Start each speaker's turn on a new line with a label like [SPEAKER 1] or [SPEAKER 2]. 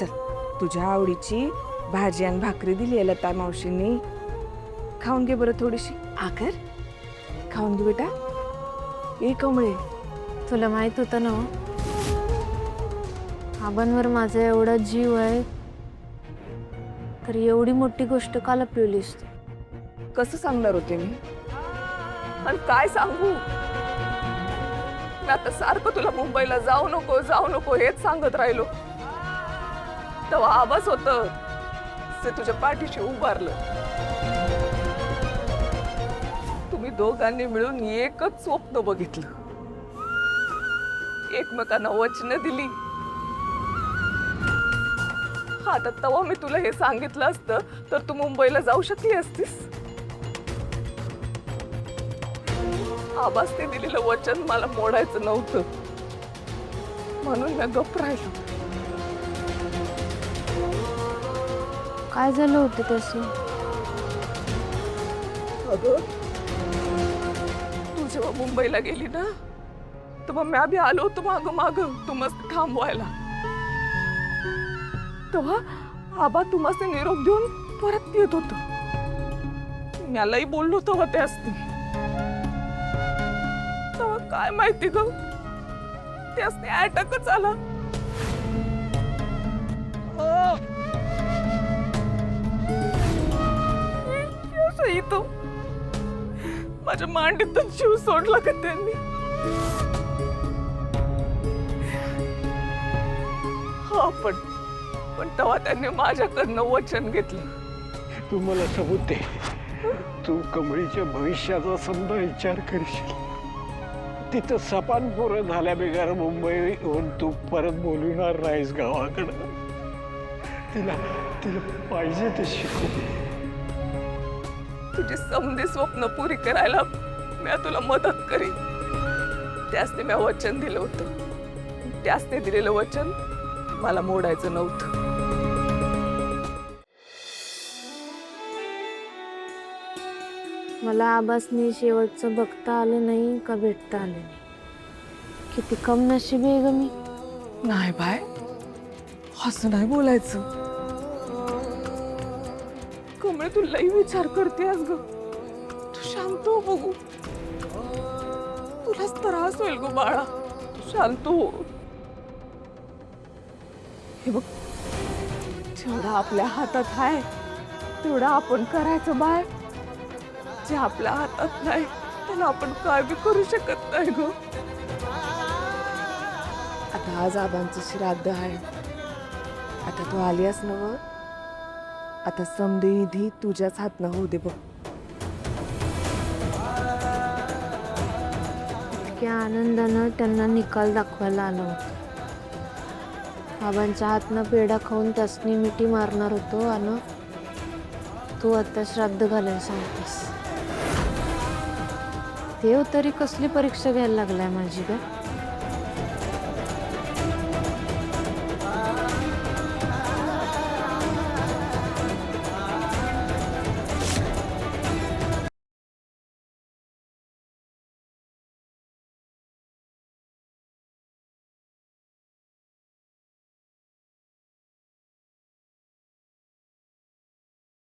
[SPEAKER 1] चल तुझ्या आवडीची भाजी आणि भाकरी दिली आहे लता मावशींनी. खाऊन घे बरं थोडीशी. आकर खाऊन घे बेटा. ए कमळे,
[SPEAKER 2] तुला माहित होतं ना हो? आबांवर माझा एवढा जीव आहे, तर एवढी मोठी गोष्ट का लपवलीस तू?
[SPEAKER 1] कसं सांगणार होते मी आणि काय सांगू? मी आता सारखं तुला मुंबईला जाऊ नको हेच सांगत राहिलो. तेव्हा आवाज होत ते तुझ्या पाठीशी उभारलं. तुम्ही दोघांनी मिळून एकच स्वप्न बघितलं, एकमेकांना वचनं दिली. आता तेव्हा मी तुला हे सांगितलं असतं तर तू मुंबईला जाऊ शकली असतीस. आबास ते दिलेलं वचन मला मोडायचं नव्हतं, म्हणून मी गप्प राहिलो.
[SPEAKER 2] काय झालं होतं तसं?
[SPEAKER 1] अगं तू जेव्हा मुंबईला गेली ना तेव्हा मी आधी आलो होतो माग तू मस्त थांबवायला. तेव्हा आबा तू मस्त निरोप देऊन परत येत होत. मलाही बोललो तेव्हा ते असते. तेव्हा काय माहिती ग ते असते अटॅकच आला. तो माझ्या मांडीतच जीव सोडला का त्यांनी. हा पण तेव्हा त्यांनी माझ्याकडनं वचन घेतलं.
[SPEAKER 3] तू मला सबूत दे. तू कमळीच्या भविष्याचा समजा विचार करशील. तिथं सपान पोरं झाल्या बेगार मुंबईहून तू परत बोलविणार नाहीस गावाकडं. तिला तिला पाहिजे ते शिकू.
[SPEAKER 1] तुझी समधी स्वप्न पुरी करायला मी तुला मदत करीन. त्यासने मी वचन दिलं होतं. त्यासने दिलेलं वचन मला मोडायचं नव्हतं.
[SPEAKER 2] मला आबासनी शेवटचं बघता आलं नाही का भेटता आलं नाही. किती कम नशीब आहे ग मी.
[SPEAKER 1] नाही बाय, असं नाही बोलायचं. कमळे तू लई विचार करतेस ग. तू शांत हो बघू. तुलाच त्रास होईल गो बाळा. तू शांत हो. हे बघ, जेवढं आपल्या हातात आहे तेवढं आपण करायचं बाय. जे आपल्या हातात नाही त्याला आपण काय बी करू शकत नाही ग. आता आज आबांचं श्राद्ध आहे. आता तू आलीस ना व, आता समधी तुझ्याच हातनं होऊ दे बघ.
[SPEAKER 2] इतक्या आनंदानं त्यांना निकाल दाखवायला आलं होतं. बाबांच्या हातनं पेढा खाऊन त्यासनी मिठी मारणार होतो आणि तू आता श्राद्ध घालायला सांगतेस. देव तरी कसली परीक्षा घ्यायला लागलाय माझी ग.